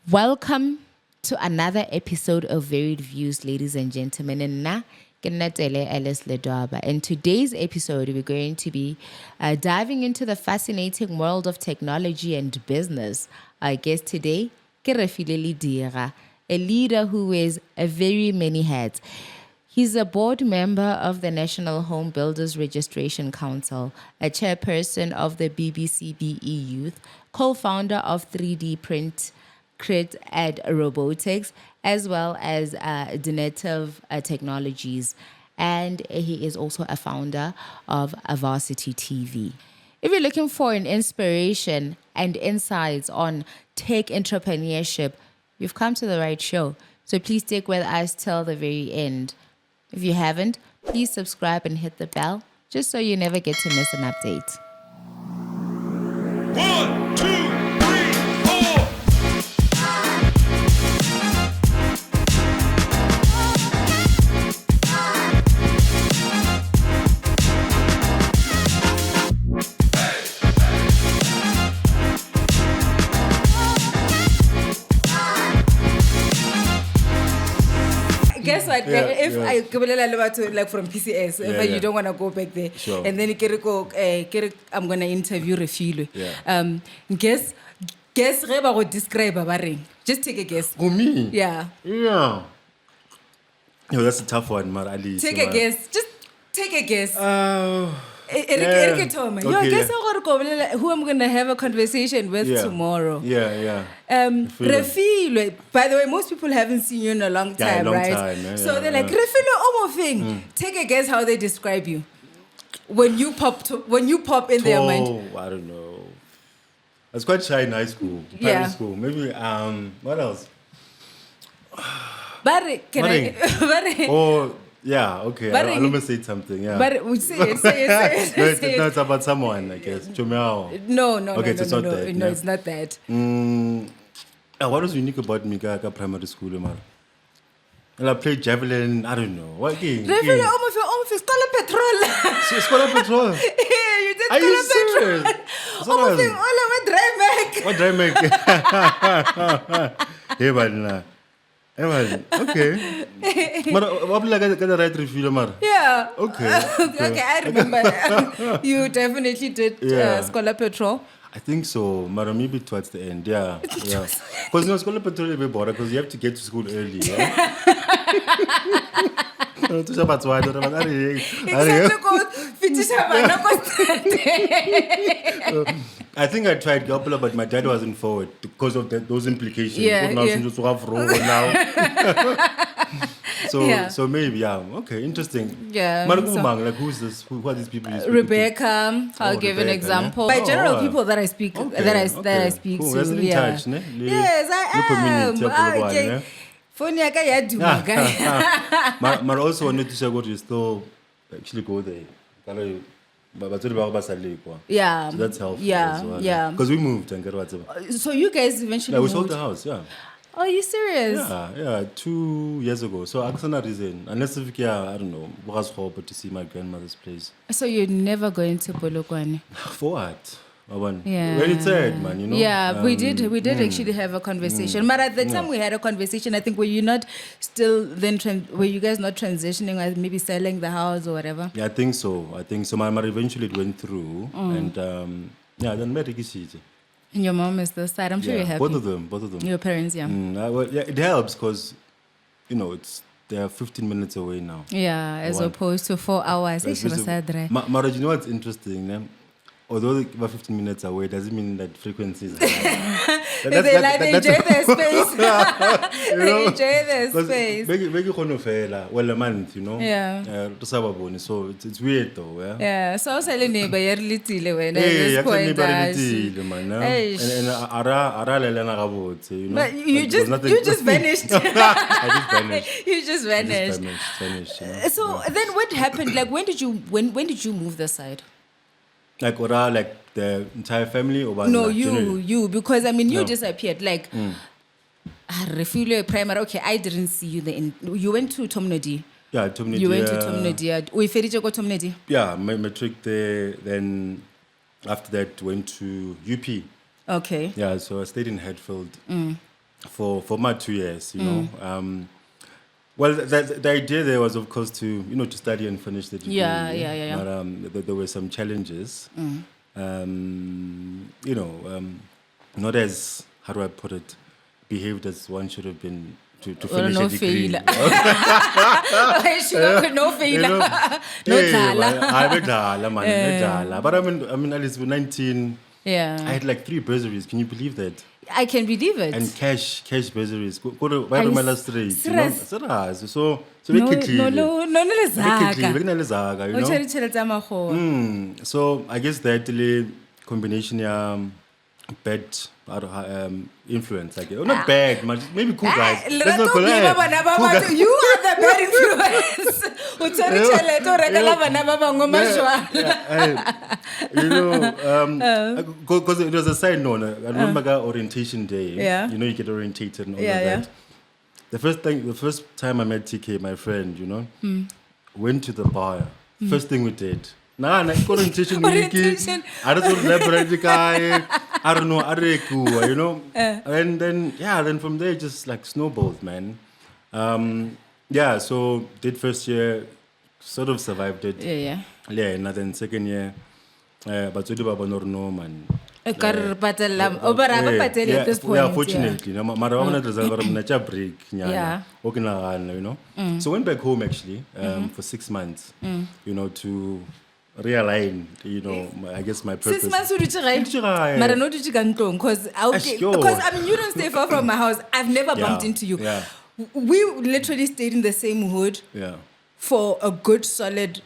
Welcome to another episode of Varied Views, ladies and gentlemen. And na Kenatele Alice Ledwaba. In today's episode, we're going to be diving into the fascinating world of technology and business. Our guest today, Refilwe Lediga, a leader who wears a very many hats. He's a board member of the National Home Builders Registration Council, a chairperson of the BBCBE Youth, co-founder of 3D Print Crit and Robotics, as well as Donative Technologies. And he is also a founder of Varsity TV. If you're looking for an inspiration and insights on tech entrepreneurship, you've come to the right show. So please stick with us till the very end. If you haven't, please subscribe and hit the bell just so you never get to miss an update. 1, 2, 3, 4. Guess what? If I come to like from PCS, if you don't want to go back there, Sure. and then I'm gonna interview Refilwe. Yeah. Guess I would describe a ring. Just take a guess. For me? Yeah. Yeah. Yo, that's a tough one, man. Ali. Take a guess. Just take a guess. Okay, Guess who I'm gonna have a conversation with tomorrow. Yeah. Refilwe, by the way, most people haven't seen you in a long time, long right? time, So they're like, Refilwe, thing. Take a guess how they describe you when you pop in their mind. Oh, I don't know. I was quite shy in high school, primary school. Maybe, what else? But can I? Oh, yeah, okay. But I'll almost say something, yeah. But we say it. No, it's about someone, I guess. Chumeo. No, Okay, it's not that. No, it's not that. What was unique about me at primary school, man? And I played javelin, I don't know. What game? Refilwe, almost Scholar Petrol. Scholar Petrol. Yeah, you did Are you Scholar serious? Petrol. Almost drive back. What dry make? Hey, man. Okay. But what like the right Refilwe, man? Yeah. Okay. Okay, I remember. You definitely did Scholar Petrol. I think so, but maybe towards the end, yeah. Because Scholar Petrol is a bit boring because you have to get to school early, yeah? I think I tried Gopala, but my dad wasn't forward because of those implications. So maybe, okay, interesting. Yeah. Like who's this? Who are these people? Rebecca, I'll give an example. By general people that I speak that I speak cool. to. That's in touch, ne? Yes, I am. Okay. Phone yaka ya duma guy. But also wanted to say what you still actually go there. Yeah. So that's helpful. Yeah. Because we moved and get whatever. So you guys eventually we moved? sold the house, yeah. Oh, are you serious? Yeah, 2 years ago. So that's not reason. Unless if I don't know, was hope to see my grandmother's place. So you're never going to Polokwane? For what? Yeah. When it's sad, man, you know. Yeah, we did actually have a conversation. But at the time we had a conversation, I think were you not still then were you guys not transitioning or maybe selling the house or whatever? Yeah, I think so. My mother eventually it went through and then married City. And your mom is the side. I'm sure you're happy. Both of them. Your parents, yeah. It helps because they are 15 minutes away now. Yeah, as opposed to 4 hours. But you know what's interesting? Although they were 15 minutes away, doesn't mean that frequency is high. They enjoy their space. They enjoy their space. Make well, a month, Yeah. So it's weird though, yeah. Yeah. So I was telling neighbor, you're little when Hey, point. But you just vanished. I just vanished. You just vanished. Vanished. So then what happened? Like when did you move this side? Like the entire family or what? No, you because you disappeared. Like Refilwe primary. Okay, I didn't see you you went to Tomnodi. Yeah, Tomnodi. You went to Tomnodi. We ferry go Tomnodi. Yeah, my matric there. Then after that, went to UP. Okay. Yeah, so I stayed in Hatfield. for my 2 years, you know. Well, the idea there was, of course, to to study and finish the degree. Yeah. But there were some challenges. Not as, how do I put it, behaved as one should have been to finish a degree. No failure. No. But I mean, at least with 19, Yeah. I had like 3 bursaries. Can you believe that? I can believe it. And cash bursaries. Go to my last rate. Stress. So no, so I guess that combination bad influence, like not bad, but maybe cool guys. Let's not call it. You are the bad influence. Because it was a side note. I remember orientation day. Yeah. You get orientated and all of Yeah. that. The first time I met TK, my friend, went to the bar. First thing we did. Orientation. Orientation. I just want to guy. I don't know. And then from there just like snowballed, man. So did first year, sort of survived it. Yeah. And then second year, but man. At this point. Yeah, fortunately. Break. Yeah. So went back home actually for 6 months, to realign, I guess my purpose. 6 months because I mean you don't stay far from my house. I've never bumped into you. Yeah. We literally stayed in the same hood for a good solid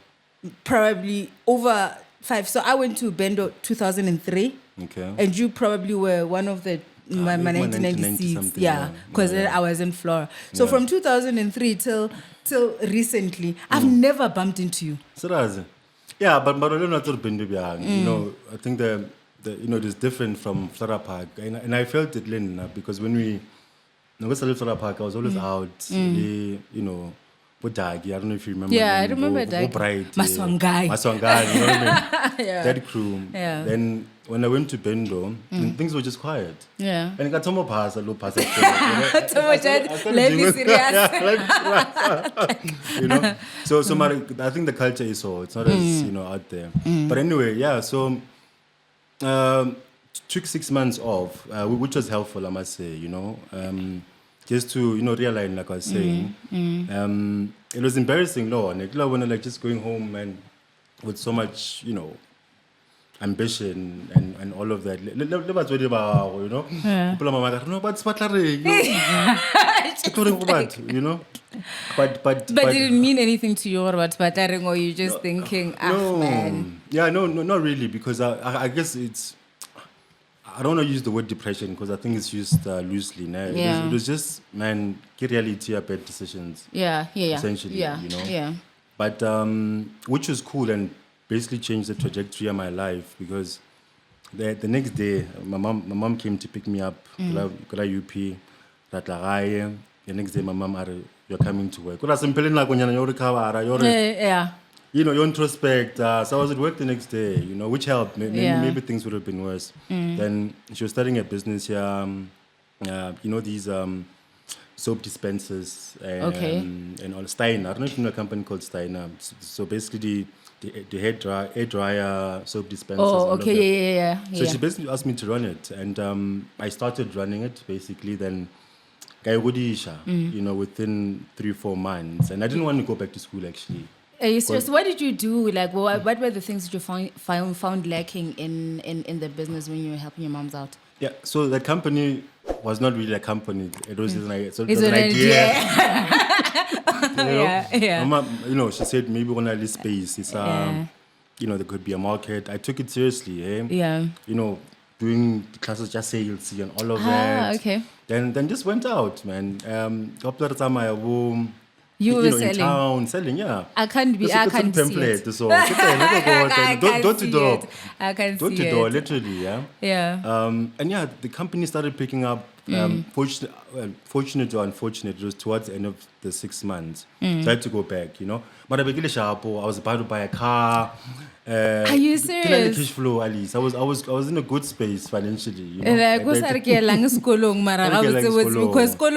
probably over 5. So I went to Bendo 2003. Okay. And you probably were one of the my 1996. Yeah, because I was in Flora. So from 2003 till recently, I've never bumped into you. Yeah, but I think the it is different from Flora Park, and I felt it, Lynn, because when we started Flora Park, I was always out, Dagi, I don't know if you remember. Yeah, I remember Dagi. Maswangai, you know what I mean? Yeah. That crew. Yeah. Then when I went to Bendo, things were just quiet. Yeah. And I got some pass, a low pass. Let me serious. So I think the culture is so, it's not as, out there. But anyway, so took 6 months off, which was helpful, I must say, just to, realign, like I was saying. It was embarrassing, when I just going home and with so much, ambition and all of that. But did it mean anything to you about Pataring, or you just thinking, man? Yeah, no, not really, because I guess it's, I don't want to use the word depression because I think it's used loosely. It was just, man, get reality, bad decisions. Yeah. Essentially, Yeah. But which was cool and basically changed the trajectory of my life, because the next day my mom came to pick me up. UP. The next day my mom said, "You're coming to work." You introspect. So I was at work the next day, which helped. Maybe things would have been worse. Then she was starting a business here. These soap dispensers and all. Steiner. I don't know if you know a company called Steiner. So basically the hair dryer soap dispensers. Oh, okay, yeah. So she basically asked me to run it, and I started running it basically. Then within 3-4 months, and I didn't want to go back to school actually. Are you serious? What did you do? Like, what were the things that you found lacking in the business when you were helping your moms out? Yeah, so the company was not really a company. It was just like, so it was an idea. Yeah. Mama, she said maybe when I leave space, it's there could be a market. I took it seriously. Yeah. Doing the classes, just sales and all of that. Okay. Then just went out, man. You were in selling. Town, selling, yeah. I can't see it. So, door to door. I can Door see to door, it. literally, yeah. Yeah. And the company started picking up Fortunate or unfortunate, it was towards the end of the 6 months. So I had to go back, But I was about to buy a car. Are you serious? Cash flow, at least. I was in a good space financially, Because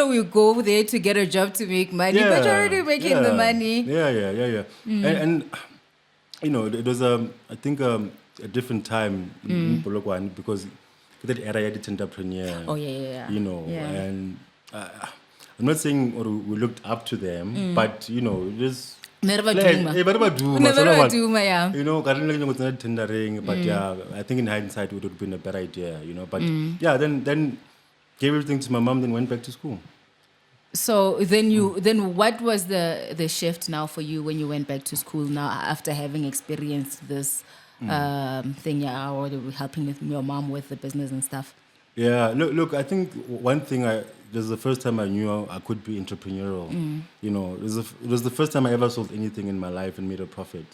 we go there to get a job to make money, but you're already making the money. Yeah. And it was I think a different time in Polokwane because that era I did entrepreneur. Oh yeah. And I'm not saying or we looked up to them, but it was. Never do, yeah. Tendering, but I think in hindsight it would have been a better idea, But then gave everything to my mom, then went back to school. So then what was the shift now for you when you went back to school now after having experienced this thing, or helping with your mom with the business and stuff? Yeah, look, I think one thing this is the first time I knew I could be entrepreneurial. It was the first time I ever sold anything in my life and made a profit.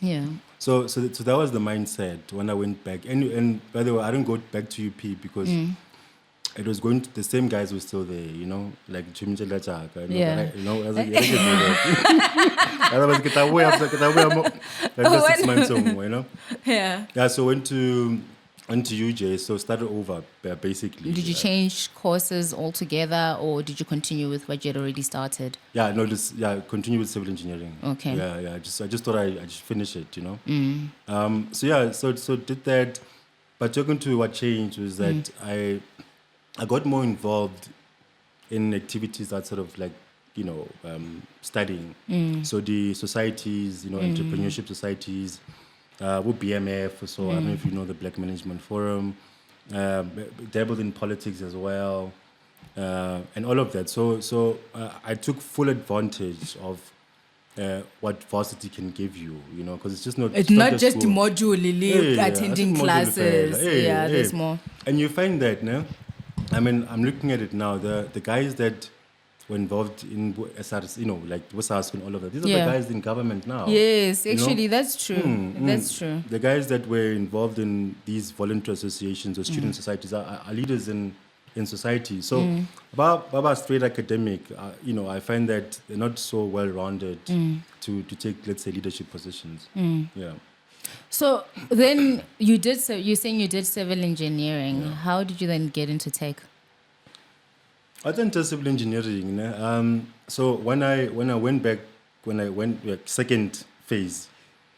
Yeah. So that was the mindset when I went back. And by the way, I didn't go back to UP because it was going to, the same guys were still there, like Chimche Lachaka. Like 6 months ago, Yeah, so went to UJ, so started over basically. Did you change courses altogether, or did you continue with what you had already started? Continue with civil engineering. Okay. I just thought I just finish it, So did that, but talking to what changed was that I got more involved in activities outside of like studying. So the societies, entrepreneurship societies. With BMF, so I don't know if you know the Black Management Forum, dabbled in politics as well, and all of that. So I took full advantage of what varsity can give you, because it's just not. It's not just module attending classes. There's more. And you find that, no? I mean, I'm looking at it now. The guys that were involved in SRS, like WSASC and all of that. These are the guys in government now. Yes, actually, that's true. That's true. The guys that were involved in these voluntary associations or student societies are leaders in society. So, Baba straight academic, I find that they're not so well-rounded to take, let's say, leadership positions. Yeah. So then you're saying you did civil engineering. Yeah. How did you then get into tech? I did civil engineering. So when I went second phase,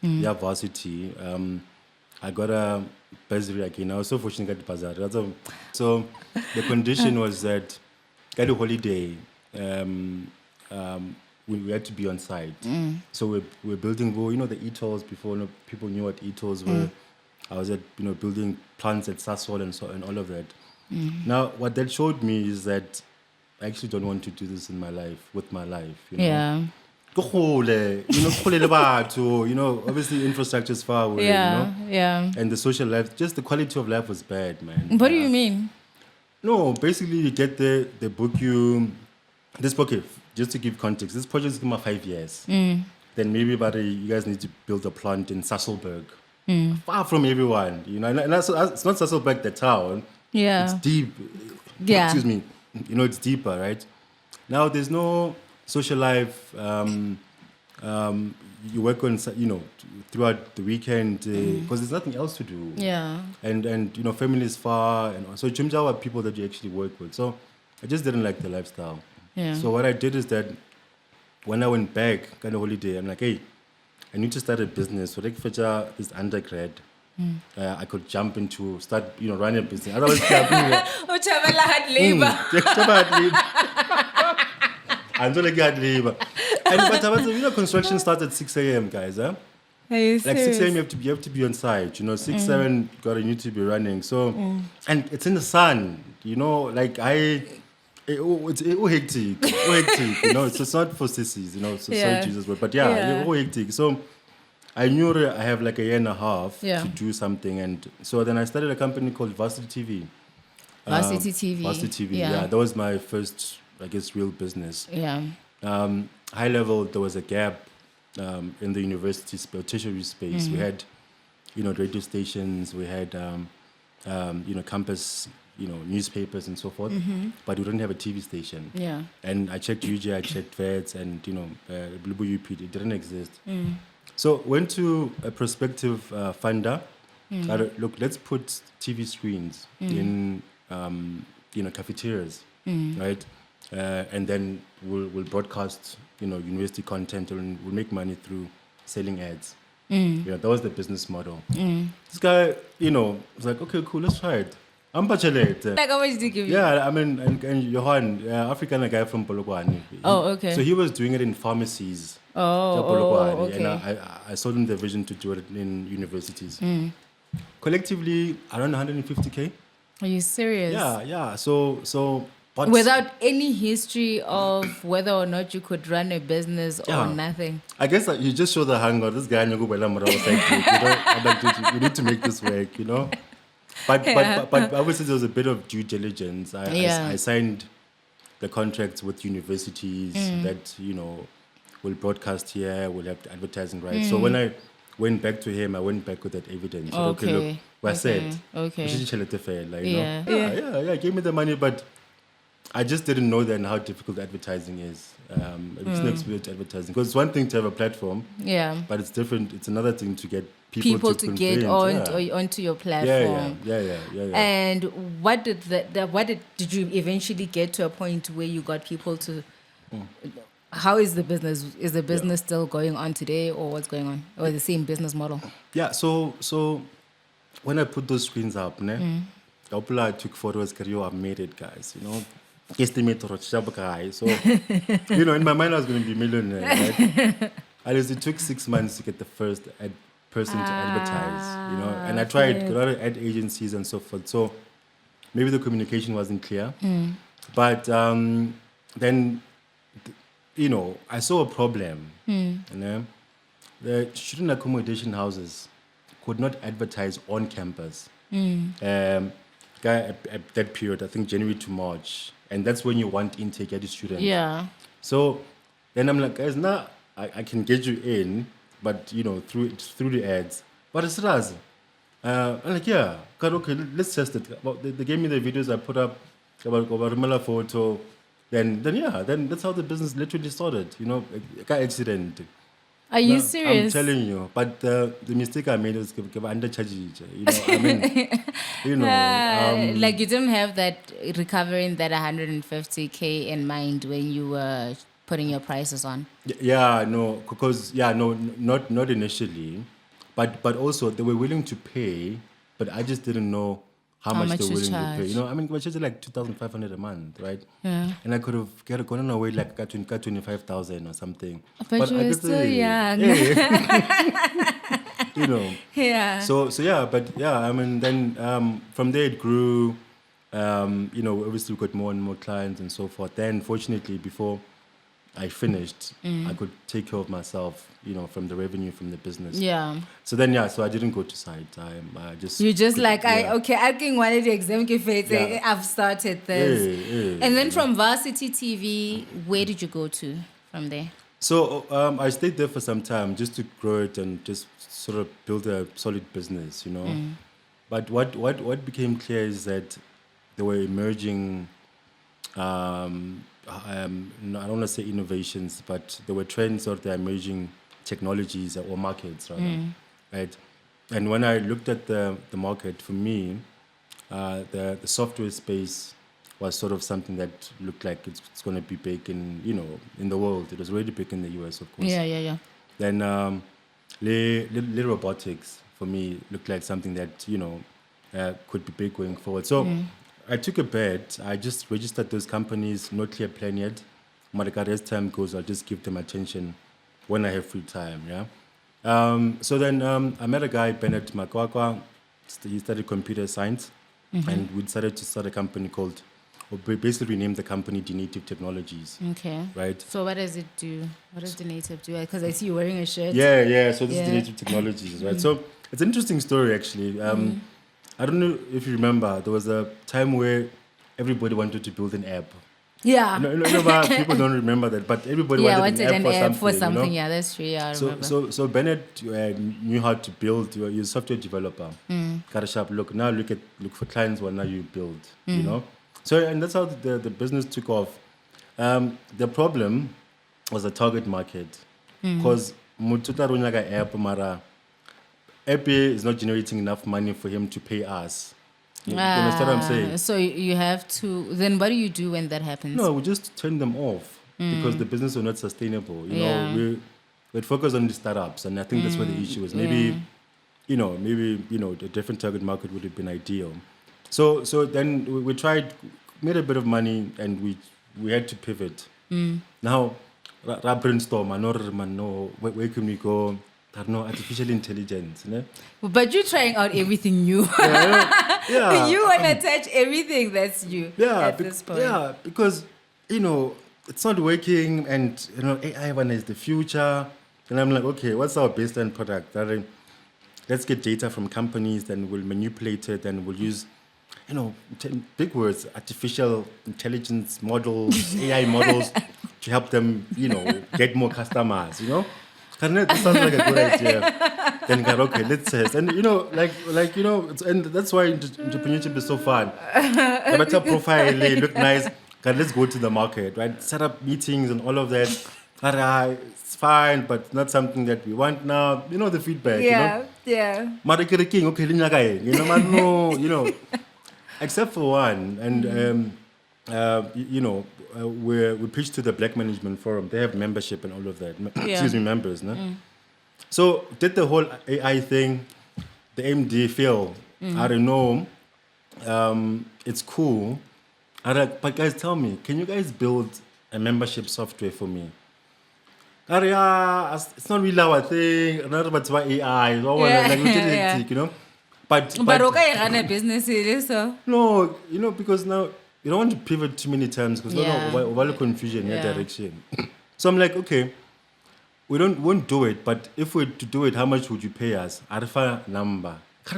varsity, I got a bursary again. I was so fortunate to get the bursary. So the condition was that get a holiday. We had to be on site. So we're building, the e-tolls before people knew what e-tolls were. I was building plants at Sasol and all of that. Now, what that showed me is that I actually don't want to do this in my life, with my life. Yeah. Obviously infrastructure is far away. Yeah. And the social life, just the quality of life was bad, man. What do you mean? No, basically you get there, they book you. Just to give context, this project is about 5 years. Then maybe you guys need to build a plant in Sasolburg, far from everyone. And it's not Sasolburg, the town. Yeah. It's deep. Yeah. Excuse me. It's deeper, right? Now there's no social life. You work on, throughout the weekend because there's nothing else to do. Yeah. And family is far, and so Chimjawa are people that you actually work with. So I just didn't like the lifestyle. Yeah. So what I did is that when I went back, kind of holiday, I'm like, hey, I need to start a business. So like this undergrad. I could jump into start running a business. Otherwise, hard labor. But construction starts at 6 a.m. guys. Like 6 a.m. you have to be on site. 6, 7 you need to be running. So and it's in the sun. Like it's hectic. It's not for sissies. So sorry Jesus, but it's hectic. So I knew I have like a year and a half to do something, and so then I started a company called Varsity TV. Varsity TV. Varsity TV. Yeah, that was my first, I guess, real business. Yeah. High level, there was a gap in the university tertiary space. We had, radio stations. We had, campus newspapers and so forth, but we didn't have a TV station. Yeah. And I checked UJ, I checked VETS, and Blue UP, it didn't exist. So went to a prospective funder. Look, let's put TV screens in cafeterias, right? And then we'll broadcast university content, and we'll make money through selling ads. That was the business model. This guy, was like, okay, cool, let's try it. I'm Like, how much did he give you? Yeah, I mean, and Johan, African guy from Polokwane. Oh, okay. So he was doing it in pharmacies. Okay. And I sold him the vision to do it in universities. Collectively, around 150K. Are you serious? Yeah. So but without any history of whether or not you could run a business or nothing. I guess you just show the hunger. This guy, I'm like, you need to make this work, But obviously there was a bit of due diligence. I signed the contracts with universities that will broadcast here, will have advertising rights. So when I went back to him, I went back with that evidence. Okay, look, what I said. Okay. Yeah, gave me the money, but I just didn't know then how difficult advertising is. It was no experience advertising. Because it's one thing to have a platform, but it's different. It's another thing to get people to get onto your platform. Yeah. And what did you eventually get to a point where you got people to? How is the business? Is the business still going on today, or what's going on, or the same business model? Yeah. So when I put those screens up, I took photos. I made it, guys. Estimator guy. So in my mind I was going to be a millionaire. Right? And it took 6 months to get the first person to advertise. And I tried a lot of ad agencies and so forth. So maybe the communication wasn't clear. But then I saw a problem. The student accommodation houses could not advertise on campus. At that period, I think January to March, and that's when you want intake at the students. Yeah. So then I'm like, guys, now I can get you in, but through the ads. But it's Raz. I'm like, yeah, God, okay, let's test it. They gave me the videos I put up about Rumela photo. Then that's how the business literally started. A car accident. Are you serious? I'm telling you. But the mistake I made was undercharge. Like you didn't have that recovering that 150K in mind when you were putting your prices on. Not initially, but also they were willing to pay, but I just didn't know how much they were willing to pay. We're charging like 2,500 a month, right? Yeah. And I could have gone away like 25,000 or something. But you were still young. Yeah. So then from there it grew. Obviously we got more and more clients and so forth. Then fortunately before I finished, I could take care of myself, from the revenue from the business. Yeah. So then, so I didn't go to site. I just... You just I can one of the exam I've started this. And then from Varsity TV, where did you go to from there? So I stayed there for some time just to grow it and just sort of build a solid business, But what became clear is that there were emerging... I don't want to say innovations, but there were trends or the emerging technologies or markets, rather, right? And when I looked at the market, for me, the software space was sort of something that looked like it's going to be big in the world. It was already big in the US, of course. Yeah. Then little robotics for me looked like something that could be big going forward. So. I took a bet. I just registered those companies, no clear plan yet. As time goes, I'll just give them attention when I have free time, So then I met a guy, Bennett Makwakwa. He studied computer science, and we decided to start a company called, basically we named the company Denative Technologies. Okay. Right? So what does it do? What does Denative do? Because I see you wearing a shirt. Yeah. So this is Denative Technologies, right? So it's an interesting story, actually. I don't know if you remember, there was a time where everybody wanted to build an app. Yeah. But people don't remember that, but everybody wanted an app for something. Yeah, that's true. Yeah, I remember. So Bennett knew how to build. You're a software developer. Got a sharp look. Now look for clients. What now you build? You know. So and that's how the business took off. The problem was the target market, because Mututa runyaga app mara. App is not generating enough money for him to pay us. You understand what I'm saying? So you have to. Then what do you do when that happens? No, we just turn them off because the business was not sustainable. You know, we'd focus on the startups, and I think that's where the issue is. Maybe, a different target market would have been ideal. So then we tried, made a bit of money, and we had to pivot. Now, brainstorm. I know where can we go? I don't know, artificial intelligence. You know? But you're trying out everything new. Yeah. You want to touch everything that's new at this point. Yeah, because, it's not working, and, AI one is the future. And I'm like, okay, what's our baseline product? Let's get data from companies, then we'll manipulate it, and we'll use, big words, artificial intelligence models, AI models, to help them, get more customers, That sounds like a good idea. Then okay, let's test. And and that's why entrepreneurship is so fun. The better profile, look nice. Let's go to the market, right? Set up meetings and all of that. It's fine, but not something that we want now. The feedback. Yeah. King, okay, no, except for one, and we pitched to the Black Management Forum. They have membership and all of that. Excuse me, members. No? So did the whole AI thing. The MD Phil, I don't know. It's cool. But guys, tell me, can you guys build a membership software for me? It's not really our thing. Not about AI. But okay, run a business, so. No, because now you don't want to pivot too many times because over confusion, direction. So I'm like, okay, we won't do it, but if we to do it, how much would you pay us? Arfa number. Okay,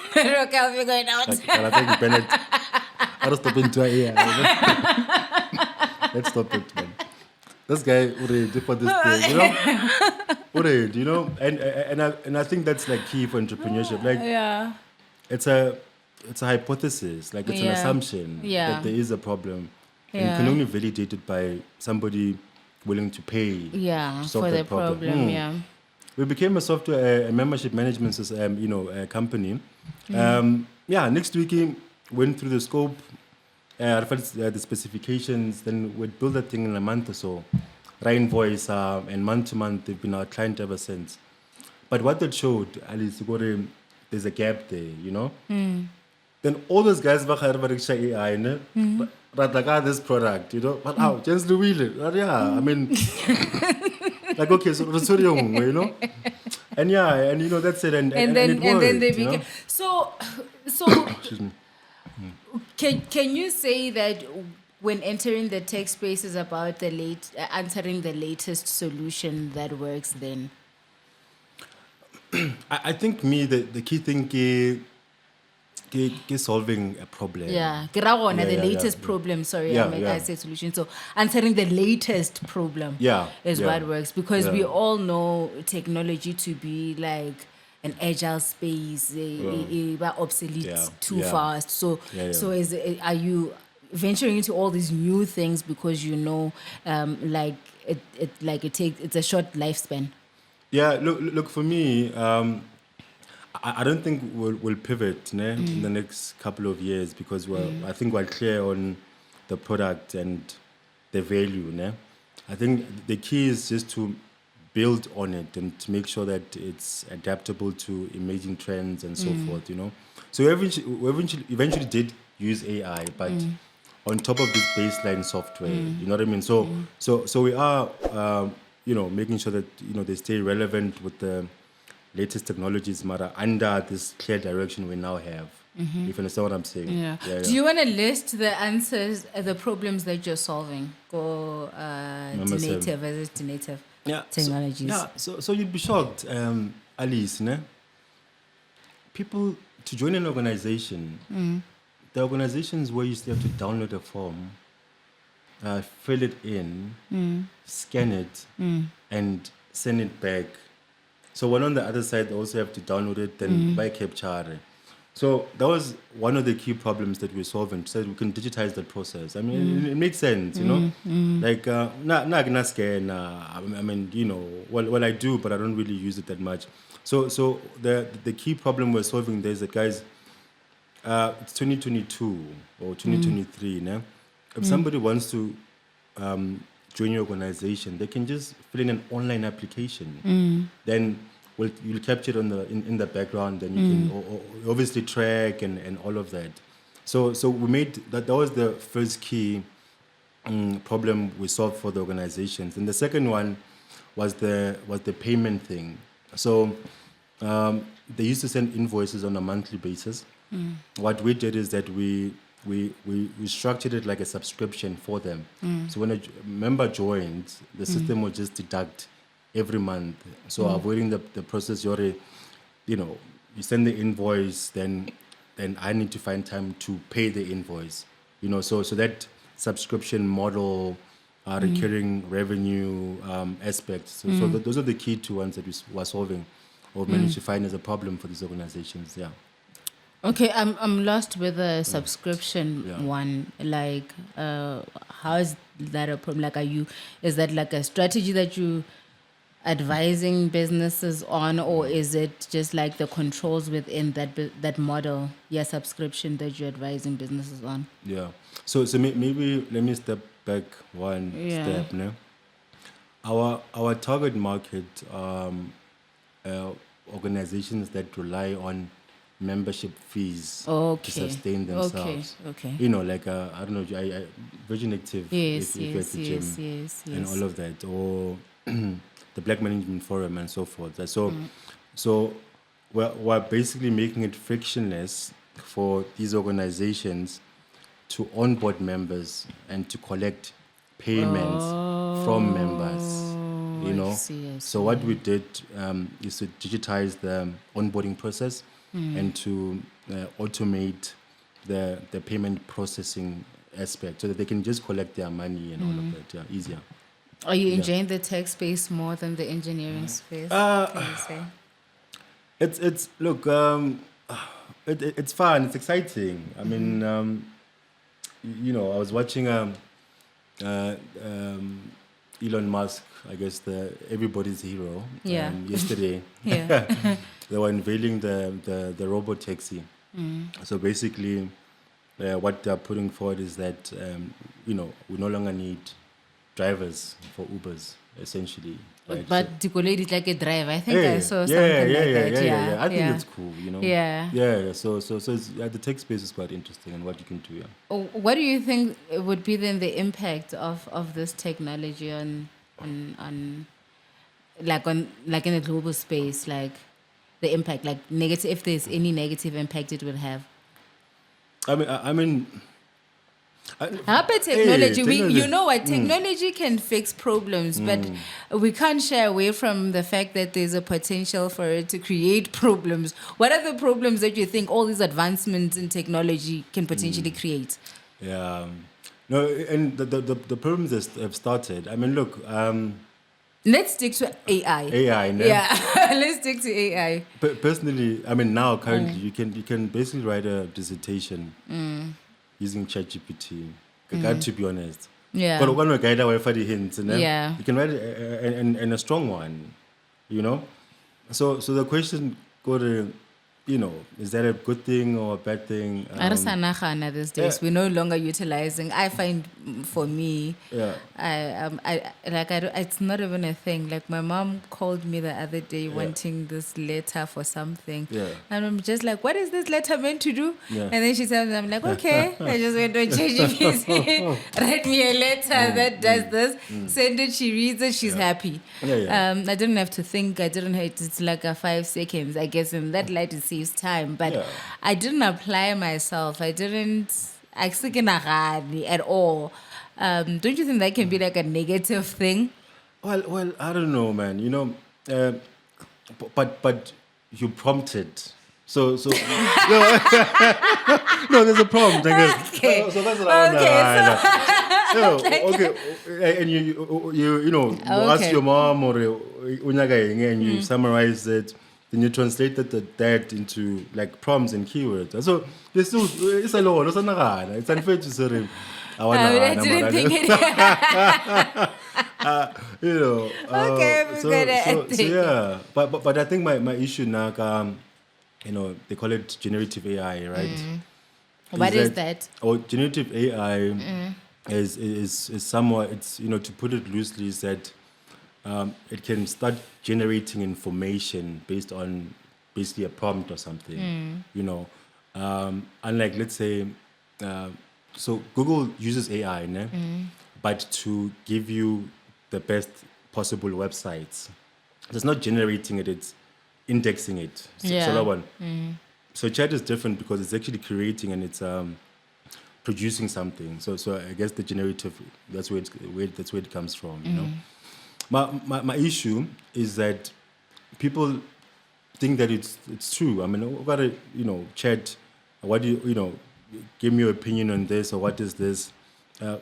we're going out. I think Bennett. I'll stop into AI. Let's stop it, man. This guy already for this thing, already, and I think that's like key for entrepreneurship. Like, it's a hypothesis, like it's an assumption that there is a problem. And you can only validate it by somebody willing to pay to solve for that the problem. We became a software, a membership management system, company. Next week went through the scope, the specifications, then we'd build that thing in a month or so. Invoice, and month to month, they've been our client ever since. But what that showed, Alice, there's a gap there, Then all those guys back here AI, but this product, but how? Just do it. I mean, like, okay, so and that's it. And then it worked, and then they became so. Excuse me. Can you say that when entering the tech space is about answering the latest solution that works then? I think the key thing is solving a problem. The latest problem. Sorry, I said solution. So answering the latest problem is what works, because we all know technology to be like an agile space, obsolete too fast. So are you venturing into all these new things because it's a short lifespan? Yeah, look for me, I don't think we'll pivot in the next couple of years, because I think we're clear on the product and the value. I think the key is just to build on it and to make sure that it's adaptable to emerging trends and so forth. So we eventually did use AI, but on top of this baseline software, you know what I mean? So we are making sure that they stay relevant with the latest technologies, under this clear direction we now have. If you understand what I'm saying. Do you want to list the answers, the problems that you're solving for native technologies? So you'd be shocked, Alice. People to join an organization, the organizations where you still have to download a form, fill it in, scan it, and send it back. So when on the other side, they also have to download it, then buy capture. So that was one of the key problems that we're solving, so that we can digitize that process. I mean, it makes sense, you know? Like, not scan, I mean, you know, well, I do, but I don't really use it that much. So the key problem we're solving there is that, guys, it's 2022 or 2023, né? If somebody wants to join your organization, they can just fill in an online application. Then you'll capture it in the background, and you can obviously track and all of that. So we made that was the first key problem we solved for the organizations. And the second one was the payment thing. So they used to send invoices on a monthly basis. What we did is that we structured it like a subscription for them. So when a member joins, the system will just deduct every month. So avoiding the process, you send the invoice, then I need to find time to pay the invoice. You know, so that subscription model, recurring revenue aspects. So those are the key two ones that we were solving or managed to find as a problem for these organizations. Yeah. Okay, I'm lost with the subscription one. Like, how is that a problem? Like, is that like a strategy that you advising businesses on, or is it just like the controls within that model, subscription that you're advising businesses on? Yeah. So maybe let me step back one step. No? Our target market, organizations that rely on membership fees to sustain themselves. Okay. You know, like I don't know, Virgin Active, if you're at the gym, and all of that, or the Black Management Forum and so forth. So we're basically making it frictionless for these organizations to onboard members and to collect payments from members. You know, I see. So what we did is to digitize the onboarding process and to automate the payment processing aspect, so that they can just collect their money and all of that easier. Are you enjoying the tech space more than the engineering space? Can you say? It's look, it's fun. It's exciting. I mean, you know, I was watching Elon Musk, I guess everybody's hero. Yesterday. They were unveiling the robo taxi. So basically, what they're putting forward is that you know, we no longer need drivers for Ubers, essentially. Right? But Dikoledi is like a driver. I think I saw something like that. Yeah. I think it's cool, you know. Yeah. So it's, the tech space is quite interesting, and what you can do. Yeah. What do you think would be then the impact of this technology on in the global space, like the impact, like negative, if there's any negative impact it will have? I mean. Technology. You know what? Technology can fix problems, but we can't shy away from the fact that there's a potential for it to create problems. What are the problems that you think all these advancements in technology can potentially create? Yeah. No, and the problems that have started. I mean, look. Let's stick to AI. No? Yeah, let's stick to AI. Personally, I mean, now currently you can basically write a dissertation using ChatGPT. To be honest. Yeah. But one guide away for the hints, yeah. You can write and a strong one, you know. So the question you know, is that a good thing or a bad thing? These days we're no longer utilizing. I find for me, it's not even a thing. Like my mom called me the other day wanting this letter for something, and I'm just like, what is this letter meant to do? And then she said, I'm like, okay. I just went on ChatGPT, write me a letter that does this, send it. She reads it. She's happy. I didn't have to think. I didn't have. It's like a 5 seconds, I guess, in that light it saves time, but I didn't apply myself. I didn't at all. Don't you think that can be like a negative thing? Well, I don't know, man. You know, but you prompted. So no, there's a prompt. I guess. Okay. So that's what I Okay, and you ask Okay. your mom or and you summarize it, then you translate that into like prompts and keywords. So there's still it's a lot. It's unfair to say. I didn't think it. Okay, we're good at So it. yeah, but I think my issue now, they call it generative AI, right? What is that? Or generative AI is somewhat, it's, to put it loosely, is that it can start generating information based on basically a prompt or something, unlike, let's say, so Google uses AI, ne? But to give you the best possible websites. It's not generating it, it's indexing it. Yeah. So that one. So chat is different because it's actually creating and it's producing something. So I guess the generative, that's where it comes from. My issue is that people think that it's true. I mean, I've got to chat. What do give me your opinion on this, or what is this?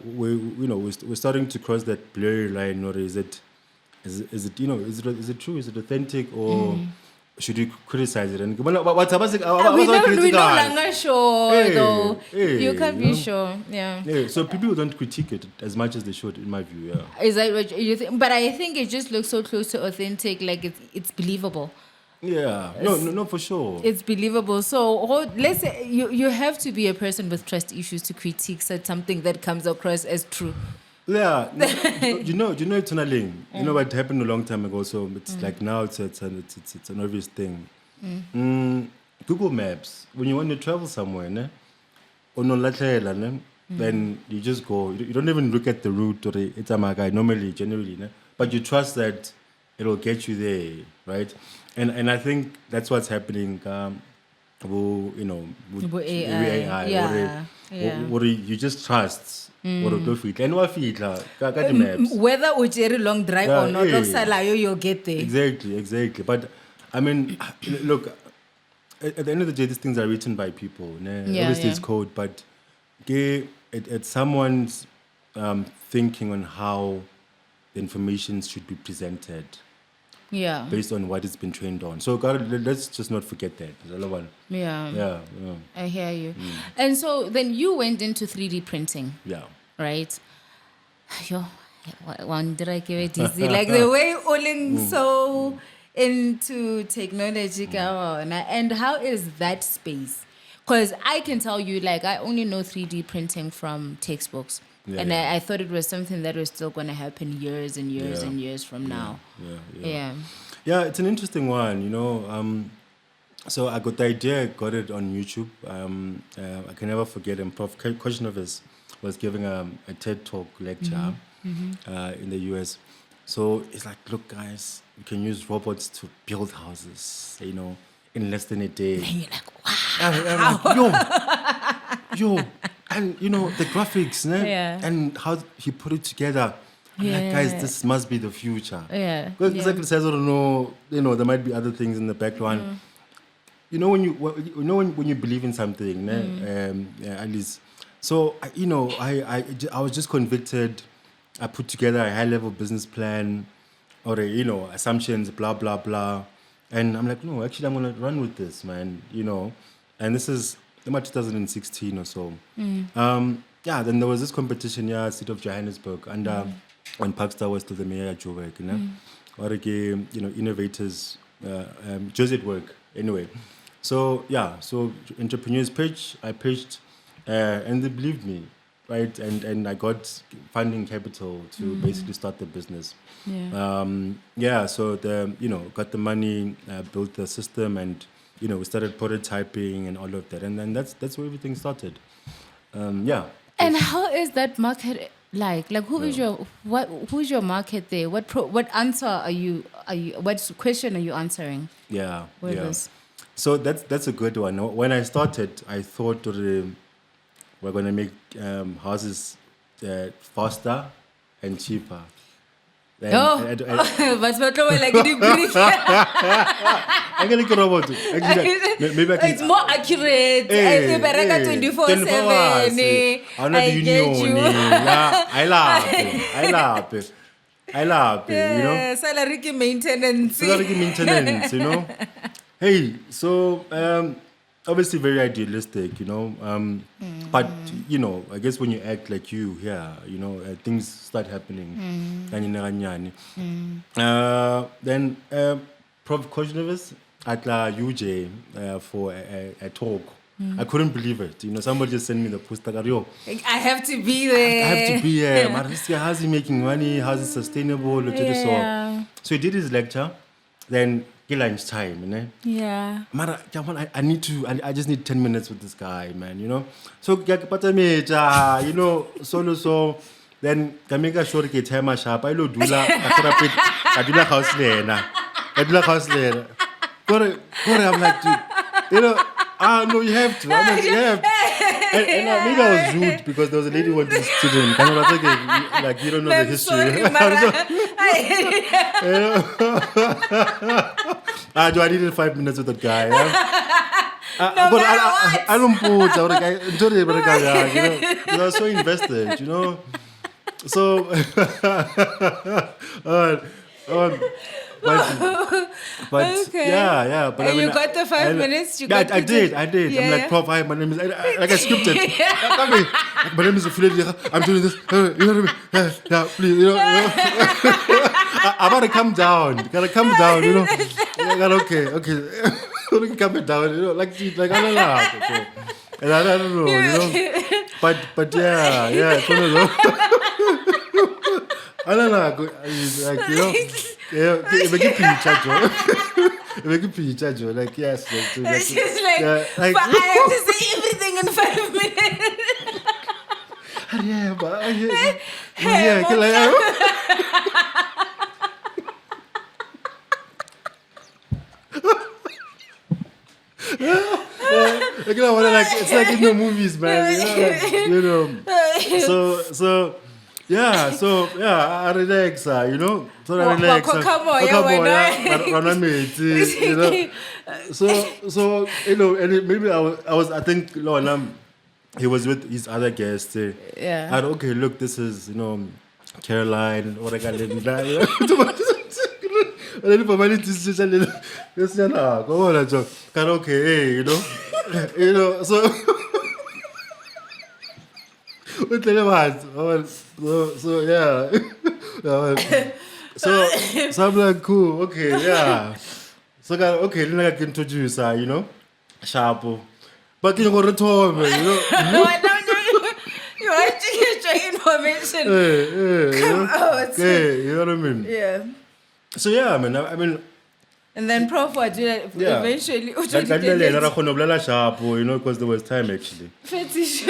We're starting to cross that blurry line. Or is it true? Is it authentic, or should you criticize it? And We no longer sure though. You can't be sure. Yeah. So people don't critique it as much as they should, in my view. Yeah. Is that what you think? But I think it just looks so close to authentic, like it's believable. Yeah. No, for sure. It's believable. So let's say you have to be a person with trust issues to critique something that comes across as true. Yeah, you know, tunneling. You know what happened a long time ago. So it's like now it's an obvious thing. Google Maps. When you want to travel somewhere, ne, then you just go. You don't even look at the route or it's generally, ne, but you trust that it'll get you there, right? And I think that's what's happening. With AI, yeah. you just trust. And the maps. Whether it's long drive or not, you'll get there. Exactly. But I mean, look, at the end of the day, these things are written by people. Obviously, it's code, but it's someone's thinking on how the information should be presented. Yeah. Based on what it's been trained on. So let's just not forget that. Yeah. I hear you. And so then you went into 3D printing. Yeah. Right? Did I give it easy? Like the way Olin so into technology. And how is that space? Because I can tell you, like, I only know 3D printing from textbooks. Yeah, and I thought it was something that was still going to happen years and years and years from now. Yeah, it's an interesting one, So I got the idea, got it on YouTube. I can never forget him. Prof. Koshinovas was giving a TED Talk lecture in the US. So it's like, look, guys, you can use robots to build houses, in less than a day. And you're like, wow. I'm like, yo. And, the graphics, and how he put it together. I'm like, guys, this must be the future. Yeah. Because exactly says, I don't know, there might be other things in the background. When you believe in something, at least. So, I was just convicted. I put together a high-level business plan or, assumptions, blah, blah, blah. And I'm like, no, actually, I'm going to run with this, man, And this is about 2016 or so. Then there was this competition, City of Johannesburg, and when Parkstar was to the mayor at Joburg, innovators, Josette work, anyway. So entrepreneurs pitch, I pitched, and they believed me, right? And I got funding capital to basically start the business. So got the money, built the system, and we started prototyping and all of that, and then that's where everything started. And how is that market like? Like, who's your market there? What answer are you? What question are you answering? This? So that's a good one. When I started, I thought we're gonna make houses faster and cheaper. Then Oh, but like debrief. I can like a robot. Actually, maybe I can. It's more accurate. I bereka 24/7. I'm not I get union. you. Yeah, I laugh. You know. Salary ki maintenance. So that maintenance, you know. Hey, so obviously very idealistic, you know. But you know, I guess when you act like you here, you know, things start happening. Then Prof. Kojnovus at La UJ for a talk. I couldn't believe it. You know, somebody just sent me the poster. I have to be there. I have to be here. But this guy, how's he making money? How's it sustainable? Yeah. So he did his lecture. Then lunchtime, you know. Yeah. Mara, I just need 10 minutes with this guy, man, you know. So you know, so then Kamika sure ke time sharp. I lo dula I dula house lena. I dula house lena. I'm like, dude, you know, no, you have to. I mean, you have to. And maybe I was rude because there was a lady who wanted to student. Kind of like you don't know the history. Sorry, Mara. Do I needed 5 minutes with that guy? Yeah? No but matter what. I don't put. You know, because I was so invested. You know, so. But Okay. yeah. But And I mean, you got the 5 minutes? I did. Yeah, I'm like, Prof, hi, my name is, like I scripted. My name is Refilwe Lediga. I'm doing this. You know what I mean? Yeah, please, you know. I gotta come down. You know. Okay. Look, calm down. You know, like I don't know. Okay. And I don't know. You know. But yeah. It's one of those. I don't know. Like, you know. Yeah, make it picture, like yes. She's like, yeah, but I have to say everything in 5 minutes. Yeah, but Hey, it's like in the movies, man. You know. So I relax, you know. So I relax. You know. So you know, and maybe I was I think he was with his other guests. Yeah. And okay, look, this is, you know, Caroline or I got okay, hey, you know, so so yeah. So I'm like, cool, okay, yeah. So okay, then I can introduce her, you know, sharp. But you know, you know. I don't you want to get your information. Come out. You know what I mean? Yeah. So yeah, I mean, And then Prof, what did eventually? You know, because there was time actually. Fetish.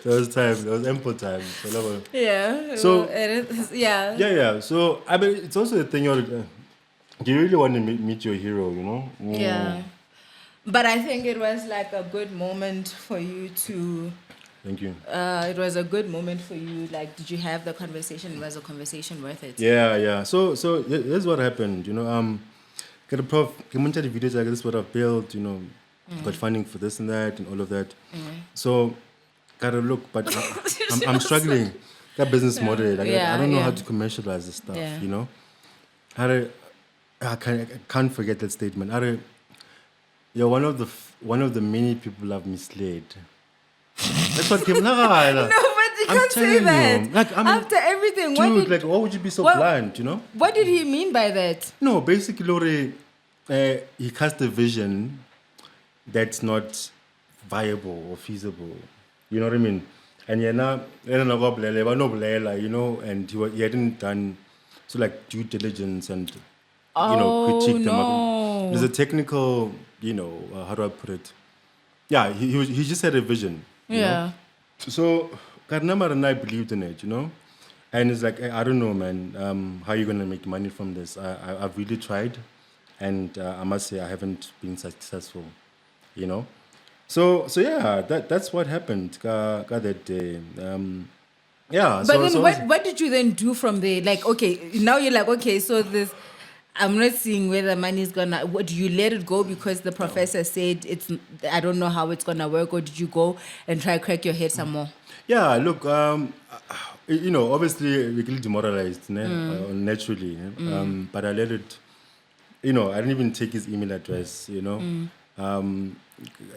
There was ample time. So, Yeah. So- Well, it is, yeah. yeah. So I mean, it's also a thing. Do you really want to meet your hero? You know? Yeah. But I think it was like a good moment for you to. Thank you. It was a good moment for you. Like, did you have the conversation? Was the conversation worth it? Yeah. So here's what happened. You know, get a prof. Come the videos like this. What I've built. You know, got funding for this and that and all of that. So, gotta look, but I'm struggling. That business model. Like, I don't know how to commercialize this stuff. Yeah. You know, I can't forget that statement. You're one of the many people I've misled. That's what came. No, but you can't say that. You, like, I mean, after everything, dude, like, why would you be so blind? You know? What did he mean by that? No, basically, Lori, he cast a vision that's not viable or feasible. You know what I mean? And you know, and he hadn't done so like due diligence and critique them. No. There's a technical, you know, how do I put it? Yeah, he just had a vision. You know? So Karnamar and I believed in it, you know, and it's like, I don't know, man, how are you gonna make money from this? I've really tried, and I must say I haven't been successful, you know. So yeah, that's what happened. That day. Yeah. But then what did you then do from there? Like, okay, now you're like, okay, so this, I'm not seeing where the money is gonna. What, do you let it go because the professor said it's? I don't know how it's gonna work, or did you go and try crack your head some more? Yeah, look, obviously we get demoralized naturally, but I let it, I didn't even take his email address,